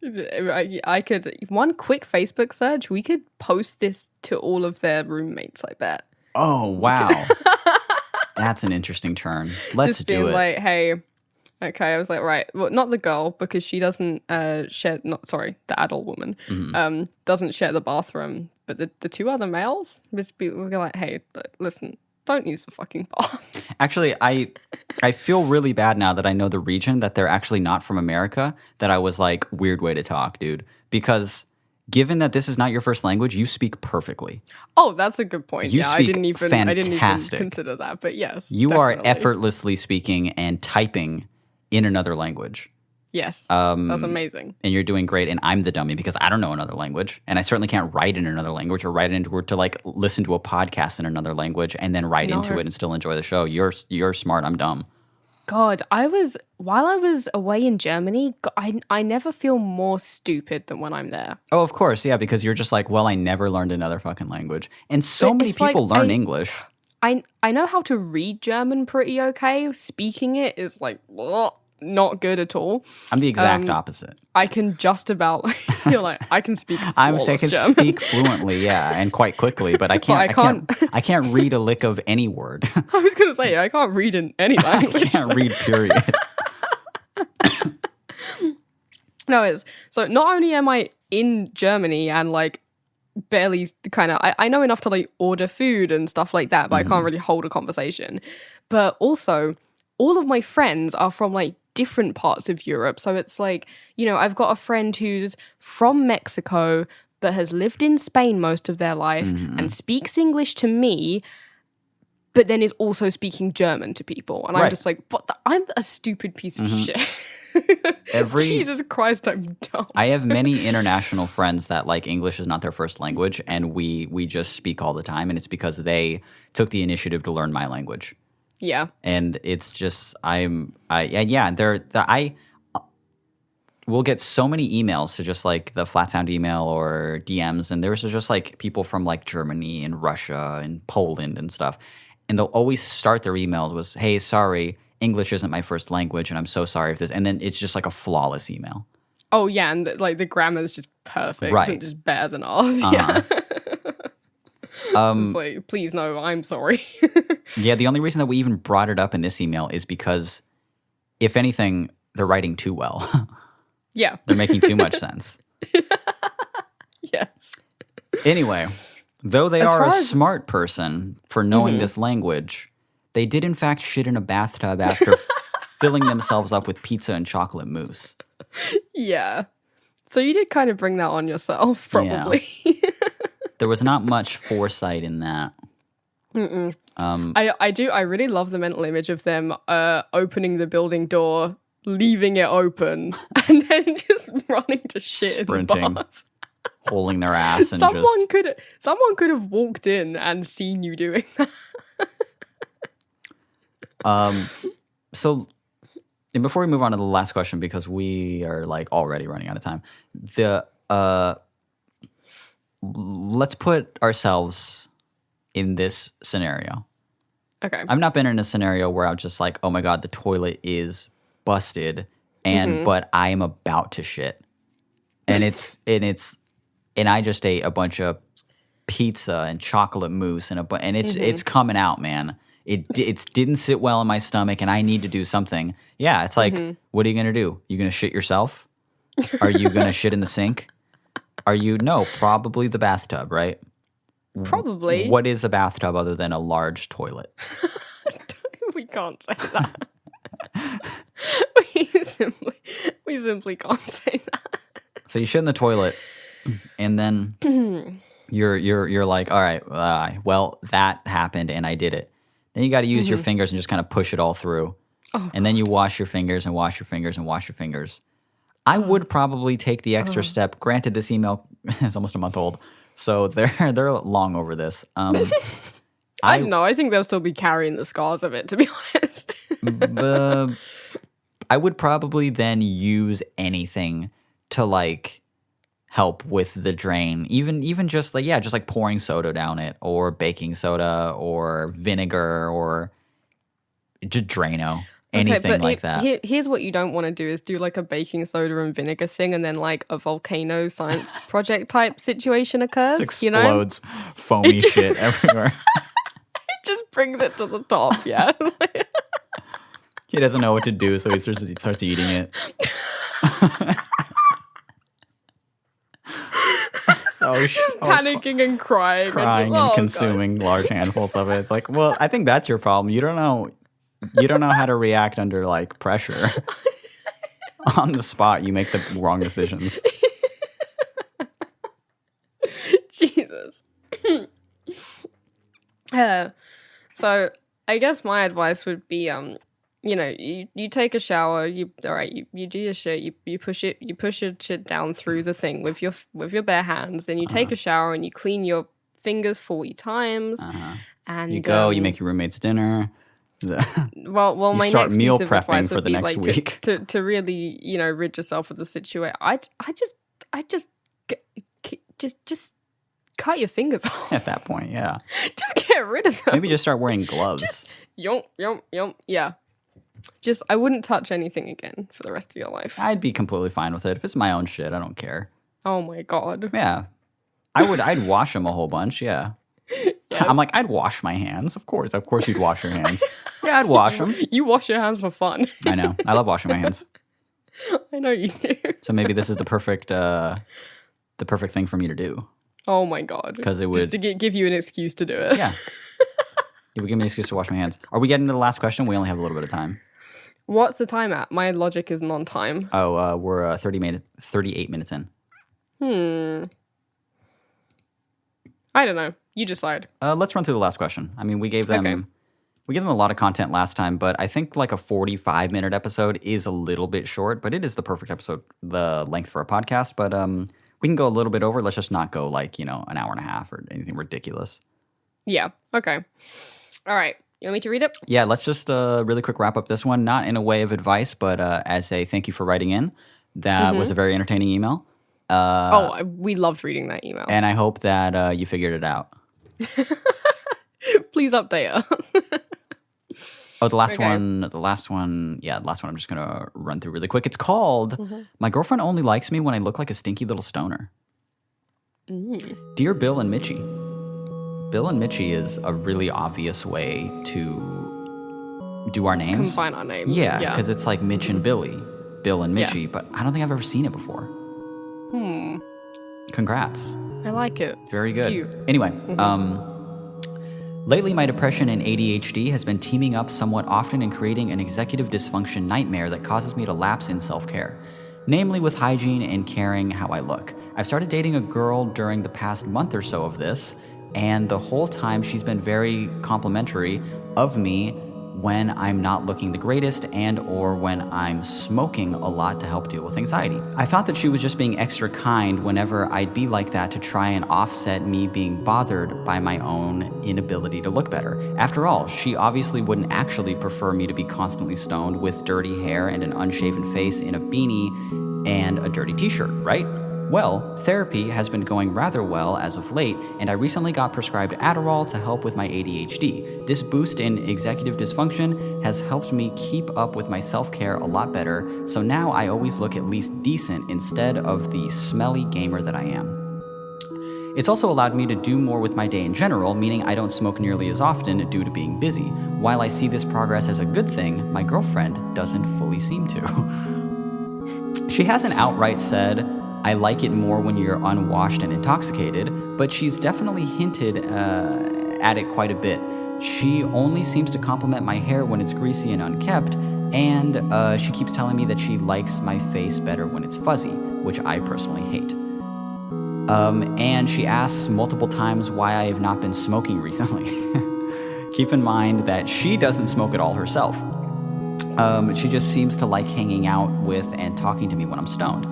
I could one quick Facebook search. We could post this to all of their roommates. I bet. Oh wow, that's an interesting turn. Let's Just do being it. like, hey, okay. I was like, right, well, not the girl because she doesn't share. Not sorry, the adult woman doesn't share the bathroom, but the two other males. We're like, hey, listen, don't use the fucking bath. Actually, I feel really bad now that I know the region that they're actually not from America. That I was like, weird way to talk, dude. Because given that this is not your first language, you speak perfectly. Oh, that's a good point. You I speak didn't even fantastic. consider that, but yes, You definitely. are effortlessly speaking and typing in another language. Yes, that's amazing. And you're doing great. And I'm the dummy because I don't know another language, and I certainly can't write in another language or write into to like listen to a podcast in another language and then write into it and still enjoy the show. You're smart. I'm dumb. God, while I was away in Germany, I never feel more stupid than when I'm there. Oh, of course, yeah, because you're just like, well, I never learned another fucking language, and so But many it's like, people learn English. I know how to read German pretty okay. Speaking it is like not good at all. I'm the exact opposite. I can just about feel like I can speak. I can German. speak fluently, yeah, and quite quickly, but I can't. I can't read a lick of any word. I was gonna say I can't read in any language. I can't read. Period. No, it's so not only am I in Germany and like barely kind of I know enough to like order food and stuff like that, but I can't really hold a conversation. But also, all of my friends are from like different parts of Europe. So it's like, you know, I've got a friend who's from Mexico but has lived in Spain most of their life and speaks English to me, but then is also speaking German to people. And I'm just like, I'm a stupid piece of shit. Jesus Christ, I'm dumb. I have many international friends that like English is not their first language, and we just speak all the time, and it's because they took the initiative to learn my language. Yeah. And it's just we'll get so many emails to just like the flat sound email or DMs, and there's just like people from like Germany and Russia and Poland and stuff, and they'll always start their emails with, "Hey, sorry, English isn't my first language, and I'm so sorry if this," and then it's just like a flawless email. Oh yeah, and like the grammar is just perfect, right? And just better than ours. Yeah. It's like, please no, I'm sorry. Yeah, the only reason that we even brought it up in this email is because, if anything, they're writing too well. Yeah. They're making too much sense. Yes. Anyway, though they are a smart person for knowing this language, they did in fact shit in a bathtub after filling themselves up with pizza and chocolate mousse. Yeah. So you did kind of bring that on yourself, probably. Yeah. There was not much foresight in that. I really love the mental image of them opening the building door, leaving it open, and then just running to shit Sprinting, in the bath. holding their ass, and someone could have walked in and seen you doing that. So, and before we move on to the last question, because we are like already running out of time, let's put ourselves in this scenario. Okay. I've not been in a scenario where I'm just like, oh my God, the toilet is busted, but I am about to shit. And and I just ate a bunch of pizza and chocolate mousse and it's coming out, man. It didn't sit well in my stomach, and I need to do something. Yeah, it's like, what are you gonna do? You gonna shit yourself? Are you going to shit in the sink? No, probably the bathtub, right? Probably. What is a bathtub other than a large toilet? We can't say that. we simply can't say that. So you shit in the toilet, and then you're like, all right, well, that happened, and I did it. Then you got to use your fingers and just kind of push it all through. And then you wash your fingers and wash your fingers and wash your fingers. I would probably take the extra step. Granted, this email is almost a month old, so they're long over this. I don't know. I think they'll still be carrying the scars of it, to be honest. I would probably then use anything to like help with the drain, even just like pouring soda down it, or baking soda, or vinegar, or just Drano. Anything like that. Here's what you don't want to do is do like a baking soda and vinegar thing, and then like a volcano science project type situation occurs. It explodes, foamy shit everywhere. It just brings it to the top, yeah. He doesn't know what to do, so he starts eating it. Just panicking and crying and consuming large handfuls of it. It's like, well, I think that's your problem. You don't know how to react under like pressure. On the spot, you make the wrong decisions. Jesus. So I guess my advice would be, you take a shower, you do your shit, you push your shit down through the thing with your bare hands, then you take a shower and you clean your fingers 40 times. And you make your roommate's dinner. Well, my start next meal piece of prepping advice for would the be next like week. to really rid yourself of the situation. I just cut your fingers off At that point. Yeah, just get rid of them. Maybe just start wearing gloves. Just yum. Yeah, just I wouldn't touch anything again for the rest of your life. I'd be completely fine with it if it's my own shit. I don't care. Oh my god. Yeah, I'd wash them a whole bunch. Yeah. Yes. I'm like, I'd wash my hands. Of course you'd wash your hands. Yeah, I'd wash them. You wash your hands for fun. I know. I love washing my hands. I know you do. So maybe this is the perfect thing for me to do. Oh my god. Because it would just to give you an excuse to do it. Yeah. It would give me an excuse to wash my hands. Are we getting to the last question? We only have a little bit of time. What's the time at? My logic is non-time. Oh, we're 38 minutes in. I don't know. You decide. Let's run through the last question. I mean, we gave them a lot of content last time, but I think like a 45-minute episode is a little bit short, but it is the perfect episode, the length for a podcast. But we can go a little bit over. Let's just not go like, an hour and a half or anything ridiculous. Yeah. Okay. All right. You want me to read it? Yeah, let's just really quick wrap up this one, not in a way of advice, but as a thank you for writing in. That was a very entertaining email. We loved reading that email. And I hope that you figured it out. Please update us. The last one I'm just going to run through really quick. It's called, My Girlfriend Only Likes Me When I Look Like a Stinky Little Stoner. Dear Bill and Mitchie. Bill and Mitchie is a really obvious way to do our names. Combine our names. Yeah, because it's like Mitch and Billy, Bill and Mitchie, but I don't think I've ever seen it before. Congrats. I like it. Very good. Anyway, lately my depression and ADHD has been teaming up somewhat often and creating an executive dysfunction nightmare that causes me to lapse in self-care, namely with hygiene and caring how I look. I've started dating a girl during the past month or so of this, and the whole time she's been very complimentary of me when I'm not looking the greatest and or when I'm smoking a lot to help deal with anxiety. I thought that she was just being extra kind whenever I'd be like that to try and offset me being bothered by my own inability to look better. After all, she obviously wouldn't actually prefer me to be constantly stoned with dirty hair and an unshaven face in a beanie and a dirty t-shirt, right? Well, therapy has been going rather well as of late, and I recently got prescribed Adderall to help with my ADHD. This boost in executive dysfunction has helped me keep up with my self-care a lot better, so now I always look at least decent instead of the smelly gamer that I am. It's also allowed me to do more with my day in general, meaning I don't smoke nearly as often due to being busy. While I see this progress as a good thing, my girlfriend doesn't fully seem to. She hasn't outright said, I like it more when you're unwashed and intoxicated, but she's definitely hinted at it quite a bit. She only seems to compliment my hair when it's greasy and unkept, and she keeps telling me that she likes my face better when it's fuzzy, which I personally hate. And she asks multiple times why I have not been smoking recently. Keep in mind that she doesn't smoke at all herself. She just seems to like hanging out with and talking to me when I'm stoned.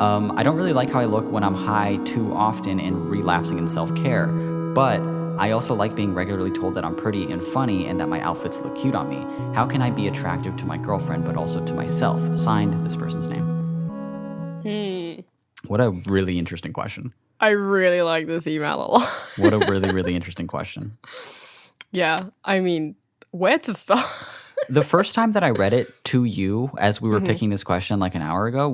I don't really like how I look when I'm high too often and relapsing in self-care, but I also like being regularly told that I'm pretty and funny and that my outfits look cute on me. How can I be attractive to my girlfriend but also to myself? Signed, this person's name. What a really interesting question. I really like this email a lot. What a really, really interesting question. Yeah, I mean, where to start? The first time that I read it to you, as we were picking this question like an hour ago,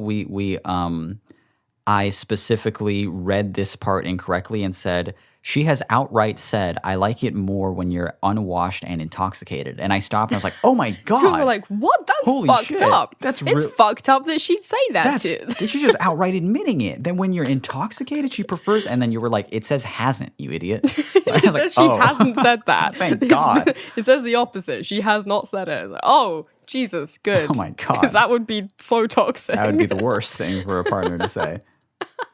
I specifically read this part incorrectly and said, she has outright said, I like it more when you're unwashed and intoxicated. And I stopped and I was like, oh my God. You were like, what? That's Holy fucked shit. up. It's fucked up that she'd say that too. She's just outright admitting it. Then when you're intoxicated, she prefers, and then you were like, it says hasn't, you idiot. It says like, she hasn't said that. Thank God. It says the opposite. She has not said it. Like, oh, Jesus, good. Oh my God. Because that would be so toxic. That would be the worst thing for a partner to say.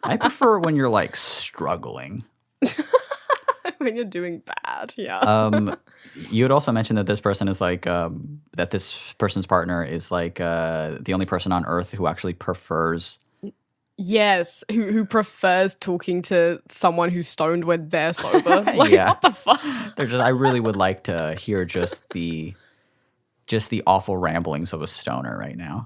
I prefer when you're like struggling. When you're doing bad, yeah. You had also mentioned that this person is like, that this person's partner is like the only person on earth who actually prefers. Yes, who prefers talking to someone who's stoned when they're sober. Like, what the fuck? I really would like to hear just the awful ramblings of a stoner right now.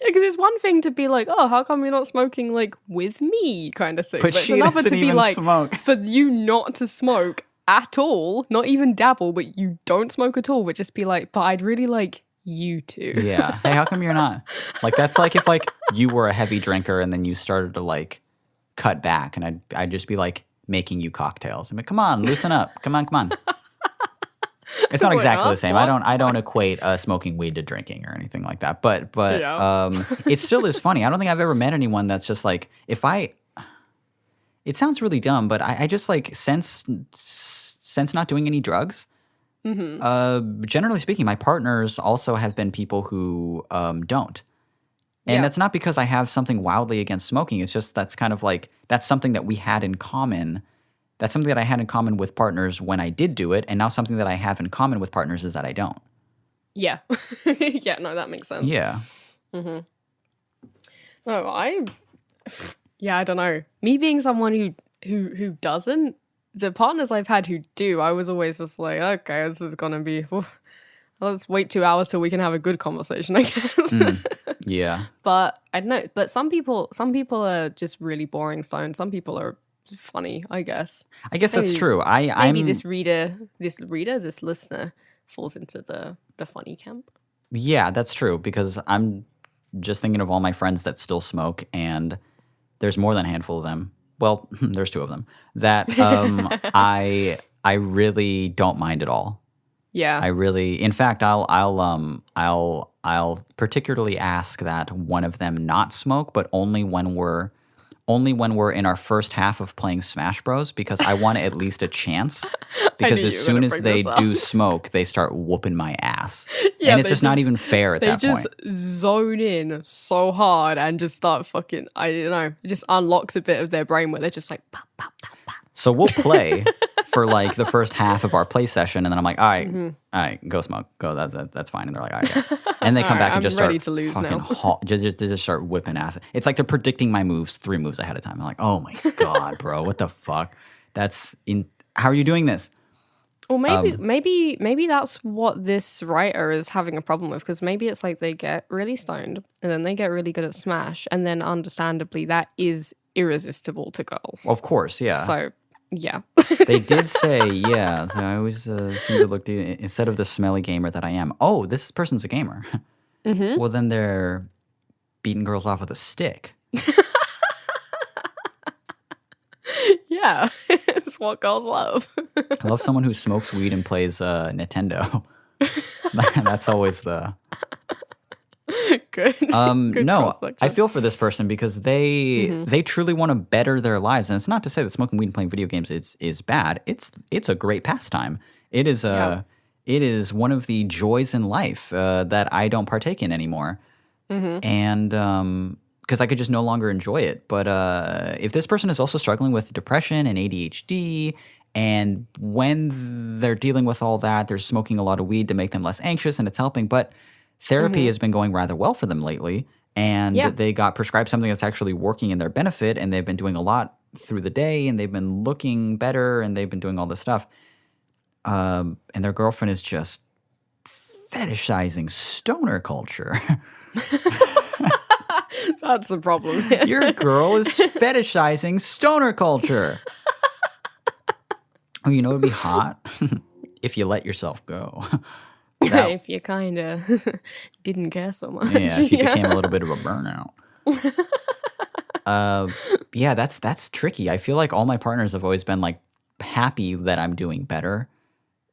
Because it's one thing to be like, oh, how come you're not smoking like with me kind of thing. But it's another to be like, smoke. For you not to smoke at all, not even dabble, but you don't smoke at all, but just be like, but I'd really like you to. Yeah. Hey, how come you're not? Like, that's like if like you were a heavy drinker and then you started to like cut back and I'd just be like making you cocktails. I'm like, come on, loosen up. Come on. It's not exactly the same. I don't equate smoking weed to drinking or anything like that. But it still is funny. I don't think I've ever met anyone that's just like, it sounds really dumb, but I just like since not doing any drugs. Generally speaking, my partners also have been people who don't. And that's not because I have something wildly against smoking. It's just that's kind of like that's something that we had in common. That's something that I had in common with partners when I did do it, and now something that I have in common with partners is that I don't. Yeah. Yeah, no, that makes sense. Yeah. No, I don't know. Me being someone who doesn't, the partners I've had who do, I was always just like, okay, this is gonna be, let's wait 2 hours till we can have a good conversation, I guess. Yeah. But I don't know. But some people are just really boring stoned. Some people are funny, I guess. I guess that's true. Maybe this listener falls into the funny camp. Yeah, that's true because I'm just thinking of all my friends that still smoke, and there's more than a handful of them. Well, there's 2 of them that I really don't mind at all. Yeah. In fact, I'll particularly ask that one of them not smoke, but only when we're in our first half of playing Smash Bros, because I want at least a chance. Because as soon as they do smoke, they start whooping my ass. Yeah, and it's just not even fair at that point. They just zone in so hard and just start fucking, I don't know, it just unlocks a bit of their brain where they're just like, pow, pow, pow, pow. So we'll play for like the first half of our play session, and then I'm like, all right, go smoke, go. That's fine. And they're like, all right, yeah. And they come back and just start ready to lose fucking now. Just start whipping ass. It's like they're predicting my moves 3 moves ahead of time. I'm like, oh my God, bro, what the fuck? How are you doing this? Or maybe that's what this writer is having a problem with, because maybe it's like they get really stoned and then they get really good at Smash, and then understandably that is irresistible to girls. Of course, yeah. So, yeah. They did say, yeah. So I always seem to look instead of the smelly gamer that I am. Oh, this person's a gamer. Well, then they're beating girls off with a stick. Yeah, it's what girls love. I love someone who smokes weed and plays Nintendo. That's always the Good. Good No, cross I section. feel for this person because they truly want to better their lives, and it's not to say that smoking weed and playing video games is bad. It's a great pastime. It is Yeah. it is one of the joys in life that I don't partake in anymore, Mm-hmm. and because I could just no longer enjoy it. But if this person is also struggling with depression and ADHD, and when they're dealing with all that, they're smoking a lot of weed to make them less anxious, and it's helping. But therapy Mm-hmm. has been going rather well for them lately, and Yeah. they got prescribed something that's actually working in their benefit, and they've been doing a lot through the day, and they've been looking better, and they've been doing all this stuff. And their girlfriend is just fetishizing stoner culture. That's the problem here. Your girl is fetishizing stoner culture. Oh, you know, it'd be hot if you let yourself go. That, If you kind of didn't care so much. yeah, if you Yeah. became a little bit of a burnout. Uh, yeah, that's tricky. I feel like all my partners have always been like happy that I'm doing better,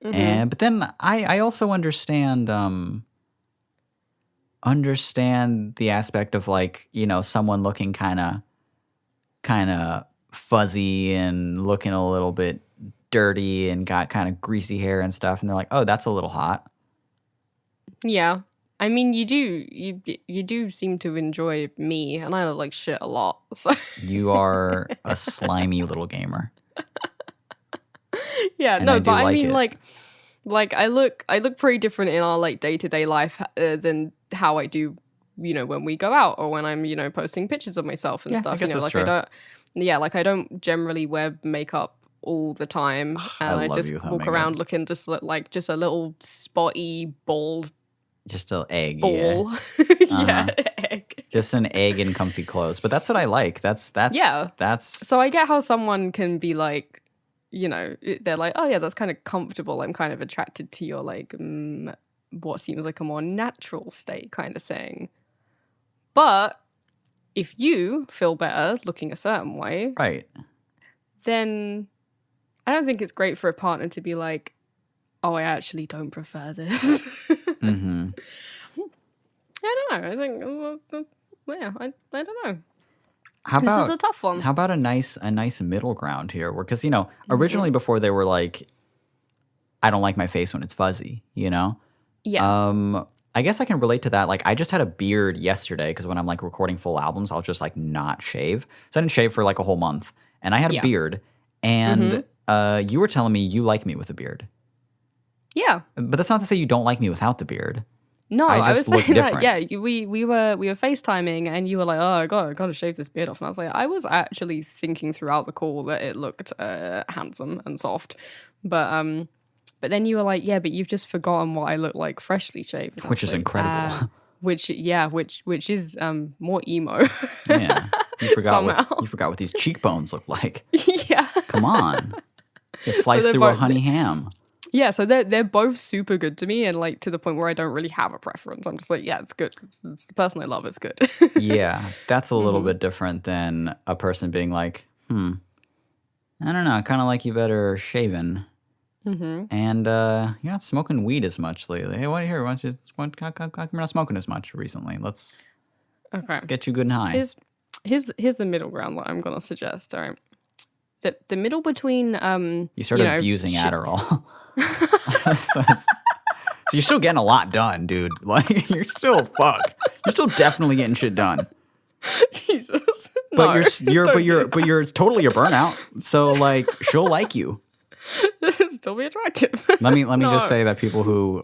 Mm-hmm. and but then I also understand the aspect of like someone looking kind of fuzzy and looking a little bit dirty and got kind of greasy hair and stuff, and they're like, oh, that's a little hot. Yeah. I mean, you do seem to enjoy me, and I look like shit a lot. So You are a slimy little gamer, yeah, and I no, but do I like mean, it. like I look pretty different in our like day to day life than how I do, when we go out or when I'm posting pictures of myself and Yeah, I stuff. guess that's Like I true. don't, yeah, like I don't generally wear makeup all the time, I and I love just you without walk makeup. around looking just like just a little spotty bald Just an egg, yeah. ball. Uh-huh. Yeah, egg. Just an egg in comfy clothes. But that's what I like. That's Yeah. that's So I get how someone can be like, they're like, oh yeah, that's kind of comfortable. I'm kind of attracted to your like what seems like a more natural state kind of thing. But if you feel better looking a certain way, right. then I don't think it's great for a partner to be like, oh, I actually don't prefer this. Mm-hmm. I don't know. I think, yeah, I don't know. How This is about a tough one. a nice middle ground here? Because Mm-hmm. originally before they were like, I don't like my face when it's fuzzy. Yeah. I guess I can relate to that. Like, I just had a beard yesterday because when I'm like recording full albums, I'll just like not shave. So I didn't shave for like a whole month, and I had a Yeah. beard. Mm-hmm. And you were telling me you like me with a beard, Yeah. but that's not to say you don't like me without the beard. No, I I was just look saying that. different. Yeah, we were FaceTiming, and you were like, "Oh, I gotta shave this beard off." And I was like, I was actually thinking throughout the call that it looked handsome and soft, but then you were like, "Yeah, but you've just forgotten what I look like freshly shaved." And I Which was is like, incredible. which is more emo Yeah, somehow. you forgot what these cheekbones look like. Yeah. Come on, you So slice they're through a both honey ham. yeah, so they're both super good to me, and like to the point where I don't really have a preference. I'm just like, yeah, it's good. It's the person I love. It's good. Yeah, that's a little Hmm. bit different than a person being like, I don't know, I kind of like you better shaven. Hmm. And you're not smoking weed as much lately. Hey, what do you hear? How come you're not smoking as much recently? Okay. Let's get you good and high. Here's the middle ground that I'm gonna suggest. All right, the middle between You started abusing sh- Adderall. So you're still getting a lot done, dude. Like you're still definitely getting shit done. Jesus, But no, don't do that. you're totally a burnout. So like she'll like you. Still be attractive. Let me just No. say that people who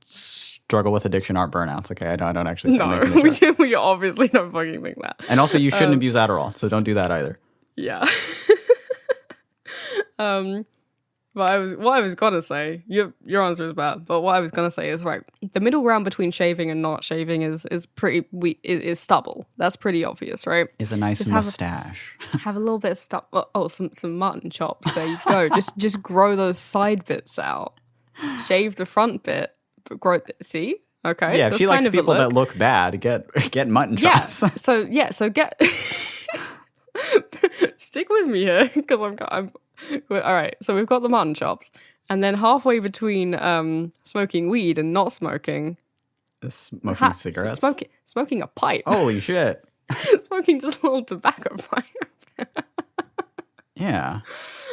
struggle with addiction aren't burnouts. Okay, I don't actually. I'm No, making a joke. we obviously don't fucking think that. And also, you shouldn't abuse Adderall, so don't do that either. Yeah. um, but what I was gonna say, your answer is bad. But what I was gonna say is right. The middle ground between shaving and not shaving is pretty is stubble. That's pretty obvious, right? Is a nice Just have a, mustache. have a little bit of stuff. Oh, some mutton chops. There you go. just grow those side bits out. Shave the front bit, but grow. See, okay. Yeah, if that's she likes kind of a people that look. look bad, get mutton Yeah. chops. So get. Stick with me here, because I'm. All right. So we've got the mutton chops, and then halfway between smoking weed and not smoking, Smoking cigarettes? Smoking a pipe. Holy shit. Smoking just a little tobacco pipe. Yeah.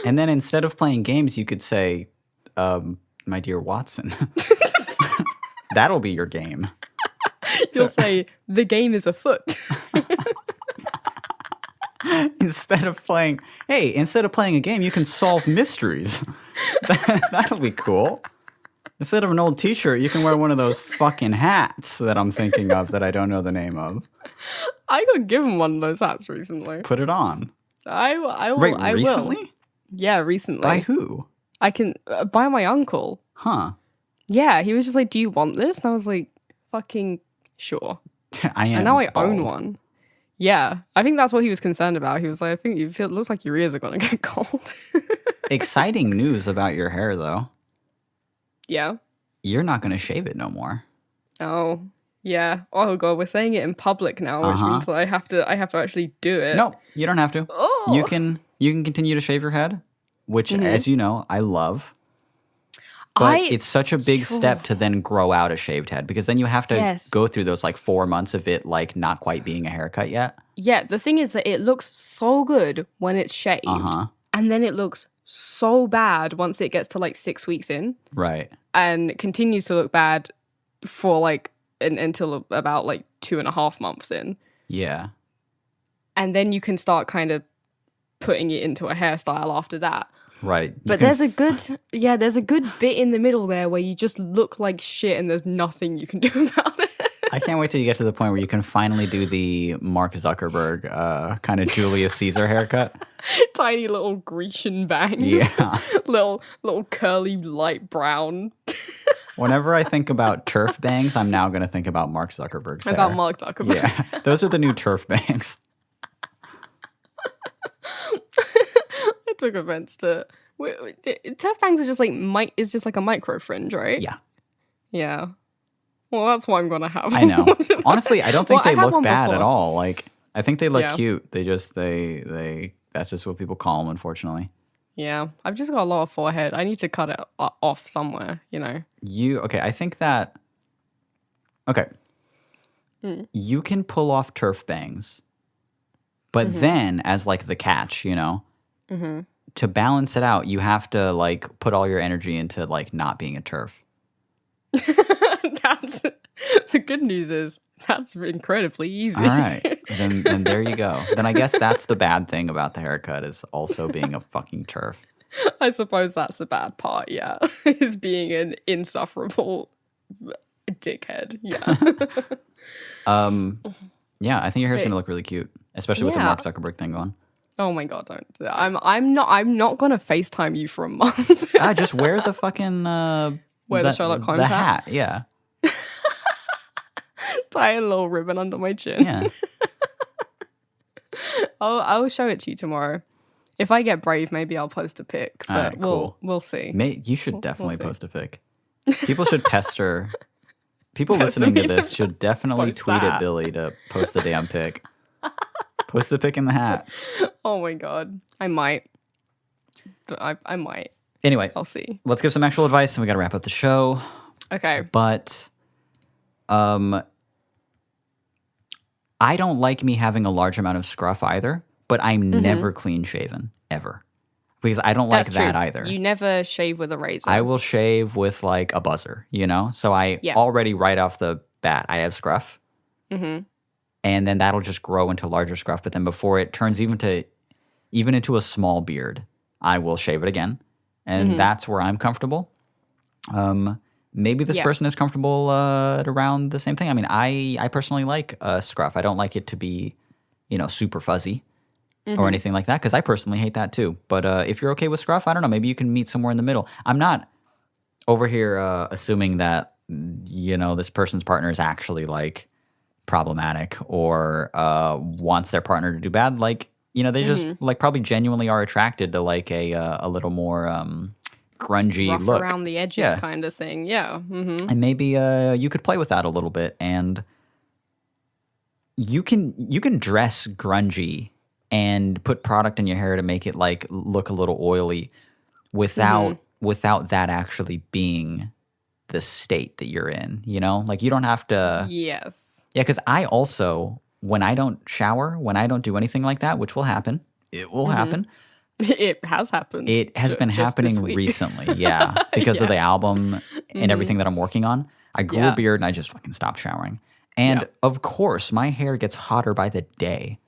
And then instead of playing games, you could say, my dear Watson. That'll be your game. You'll say, the game is afoot. Instead of playing a game, you can solve mysteries. That'll be cool. Instead of an old t-shirt, you can wear one of those fucking hats that I'm thinking of that I don't know the name of. I got given one of those hats recently. Put it on. I will. Recently? Yeah, recently. By who? I can by my uncle. Huh. Yeah, he was just like, "Do you want this?" And I was like, "Fucking sure." I am. And now I bald. own one. Yeah, I think that's what he was concerned about. He was like, "I think it looks like your ears are gonna get cold." Exciting news about your hair, though. Yeah. You're not going to shave it no more. Oh, yeah. Oh god, we're saying it in public now, which means that I have to actually do it. No, you don't have to. Oh. You can continue to shave your head, which, as you know, I love. But it's such a big step to then grow out a shaved head, because then you have to go through those like 4 months of it like not quite being a haircut yet. Yeah, the thing is that it looks so good when it's shaved, and then it looks so bad once it gets to like 6 weeks in. Right. And it continues to look bad for like until about like 2.5 months in. Yeah. And then you can start kind of putting it into a hairstyle after that. Right. But there's a good bit in the middle there where you just look like shit and there's nothing you can do about it. I can't wait till you get to the point where you can finally do the Mark Zuckerberg kind of Julius Caesar haircut. Tiny little Grecian bangs. Yeah. little curly light brown. Whenever I think about turf bangs, I'm now going to think about Mark Zuckerberg's hair. About Mark Zuckerberg. Yeah. Those are the new turf bangs. I took offense to turf bangs are just like is just like a micro fringe, right? Yeah. Yeah. Well, that's what I'm gonna have. I know. Honestly, I don't think they look bad before. at all. Like, I think they look cute. They just they that's just what people call them, unfortunately. Yeah, I've just got a lot of forehead. I need to cut it off somewhere, you know. I think that you can pull off turf bangs, but then as like the catch, you know, to balance it out, you have to like put all your energy into like not being a turf. That's the good news is that's incredibly easy. All right, then there you go. Then I guess that's the bad thing about the haircut is also being a fucking turf. I suppose that's the bad part. Yeah, is being an insufferable dickhead. Yeah. Yeah, I think your hair's gonna look really cute, especially with the Mark Zuckerberg thing going. Oh my god, don't. I'm not gonna FaceTime you for a month. Just wear the fucking the Sherlock Holmes hat. Yeah. Tie a little ribbon under my chin. Yeah. I'll show it to you tomorrow. If I get brave, maybe I'll post a pic. But we'll see. You should definitely post a pic. People should pester. People listening to this should definitely tweet at Billy to post the damn pic. Post the pic in the hat. Oh my god. I might. I might. Anyway, I'll see. Let's give some actual advice and we got to wrap up the show. Okay. But I don't like me having a large amount of scruff either, but I'm never clean shaven ever. Because I don't like that either. You never shave with a razor. I will shave with like a buzzer, you know? So I already right off the bat, I have scruff. Mm-hmm. And then that'll just grow into larger scruff. But then before it turns even into a small beard, I will shave it again. And that's where I'm comfortable. Maybe this person is comfortable at around the same thing. I mean, I personally like scruff. I don't like it to be, super fuzzy or anything like that because I personally hate that too. But if you're okay with scruff, I don't know. Maybe you can meet somewhere in the middle. I'm not over here assuming that, this person's partner is actually like problematic or wants their partner to do bad. Like, they just like probably genuinely are attracted to like a little more grungy rough look around the edges kind of thing. Yeah. Mm-hmm. And maybe you could play with that a little bit, and you can dress grungy and put product in your hair to make it like look a little oily without that actually being the state that you're in, you know? Like, you don't have to... Yes. Yeah, because I also, when I don't shower, when I don't do anything like that, which will happen, it will happen. It has happened. It has been just this happening week. recently, yeah, because of the Yes. album and everything that I'm working on. I grew a Yeah. beard and I just fucking stopped showering. And of course, my hair gets hotter by the day.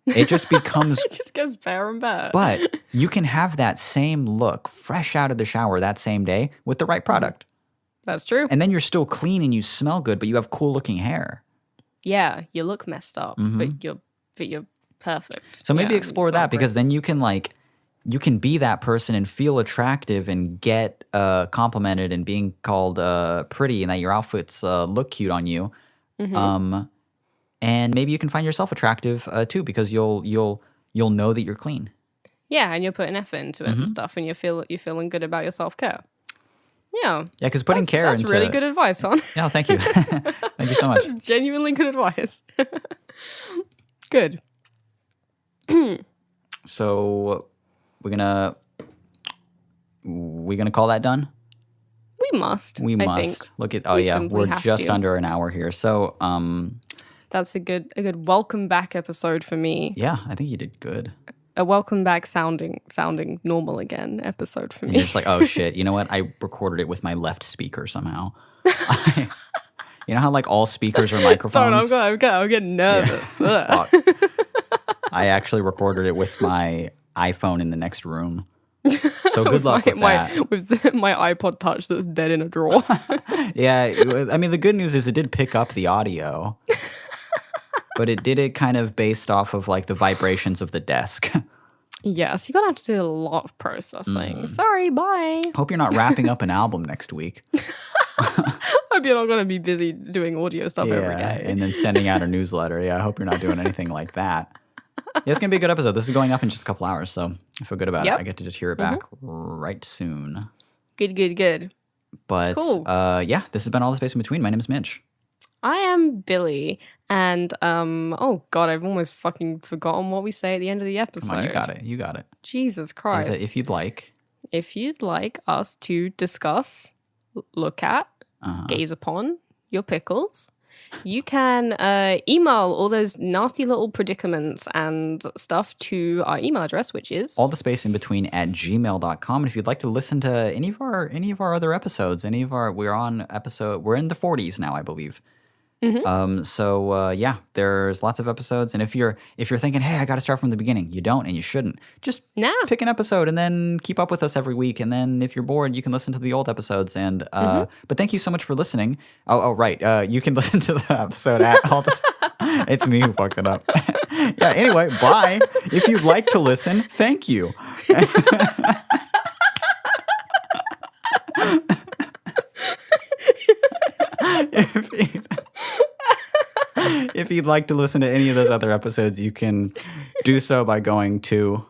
It just becomes... It just gets better and better. But you can have that same look fresh out of the shower that same day with the right product. That's true. And then you're still clean and you smell good, but you have cool looking hair. Yeah, you look messed up, but you're perfect. So maybe Yeah, explore you smell that, because then you can be that person and feel attractive and get complimented and being called pretty, and that your outfits look cute on you. And maybe you can find yourself attractive too, because you'll know that you're clean. Yeah, and you're putting effort into it and stuff, and you're feeling good about your self-care. Yeah. Yeah, because putting care that's into... really good advice, hon. Yeah, thank you. Thank you so much. That's genuinely good advice. Good. So we're gonna call that done? We must. We I must. think. Look at We yeah, simply we're have just to. under an hour here. So That's a good welcome back episode for me. yeah, I think you did good. A welcome back sounding normal again episut for And me. you're just like, oh shit, you know what? I recorded it with my left speaker somehow. You know how like all speakers are microphones? Sorry, I'm getting nervous. Fuck. I actually recorded it with my iPhone in the next room. So good luck with that. With my iPod Touch that's dead in a drawer. Yeah, I mean, the good news is it did pick up the audio. But it did it kind of based off of like the vibrations of the desk. Yes, you're gonna have to do a lot of processing. Sorry, bye. Hope you're not wrapping up an album next week. Hope you're not gonna be busy doing audio stuff every day. And then sending out a newsletter. Yeah, I hope you're not doing anything like that. Yeah, it's gonna be a good episode. This is going up in just a couple hours, so I feel good about it. I get to just hear it back right soon. Good. But Cool. Yeah, this has been All the Space in Between. My name is Mitch. I am Billy, and oh god, I've almost fucking forgotten what we say at the end of the episode. Come on, you got it. Jesus Is Christ. that if you'd like, us to discuss, look at, gaze upon your pickles, you can email all those nasty little predicaments and stuff to our email address, which is allthespaceInbetween@gmail.com. And if you'd like to listen to any of our other episodes, we're in the 40s now, I believe. So yeah, there's lots of episodes, and if you're thinking, hey, I got to start from the beginning, you don't, and you shouldn't. Just pick an episode and then keep up with us every week. And then if you're bored, you can listen to the old episodes. And but thank you so much for listening. Oh right, you can listen to the episode at all this. It's me who fucked it up. Yeah. Anyway, bye. If you'd like to listen, thank you. If you'd like to listen to any of those other episodes, you can do so by going to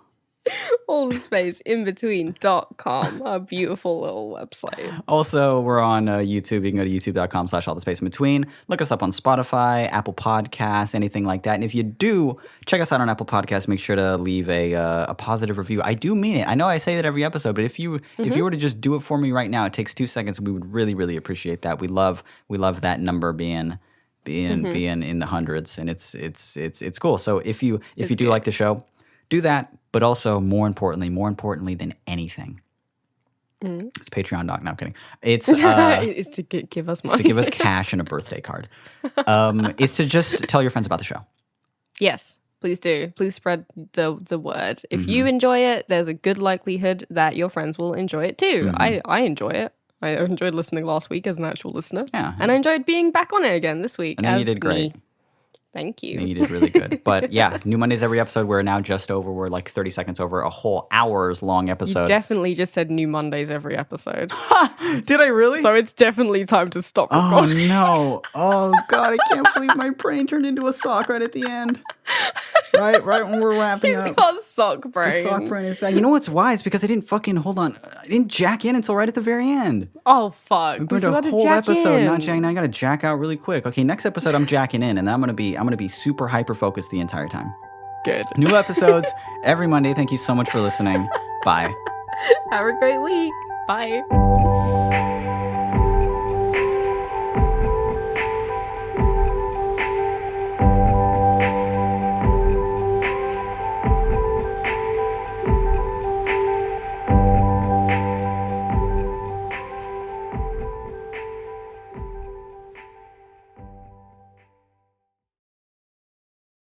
allthespaceinbetween.com, a beautiful little website. Also, we're on YouTube. You can go to youtube.com/allthespaceInbetween. Look us up on Spotify, Apple Podcasts, anything like that. And if you do check us out on Apple Podcasts, make sure to leave a positive review. I do mean it. I know I say that every episode, but if you were to just do it for me right now, it takes 2 seconds. We would really, really appreciate that. We love that number being in the hundreds, and it's cool. So if you do like the show, do that. But also, more importantly than anything, it's Patreon. No, I'm kidding. It's It's to give us money. to give us cash and a birthday card. It's to just tell your friends about the show. Yes, please do. Please spread the word. If you enjoy it, there's a good likelihood that your friends will enjoy it too. I enjoy it. I enjoyed listening last week as an actual listener. Yeah. And I enjoyed being back on it again this week. And then as you did great. Me. Thank you. And you did really good. But yeah, new Mondays every episode. We're now just over. We're like 30 seconds over a whole hour's long episode. You definitely just said new Mondays every episode. Did I really? So it's definitely time to stop Oh recording. no. Oh God, I can't believe my brain turned into a sock right at the end. Right when we're wrapping He's up. got sock brain. The sock brain is back. You know what's why? It's because I didn't hold on. I didn't jack in until right at the very end. Oh fuck. I'm going to a whole episode not jacking. Now I gotta jack out really quick. Okay, next episode I'm jacking in, and I'm gonna be super hyper focused the entire time. Good. New episodes every Monday. Thank you so much for listening. Bye. Have a great week. Bye.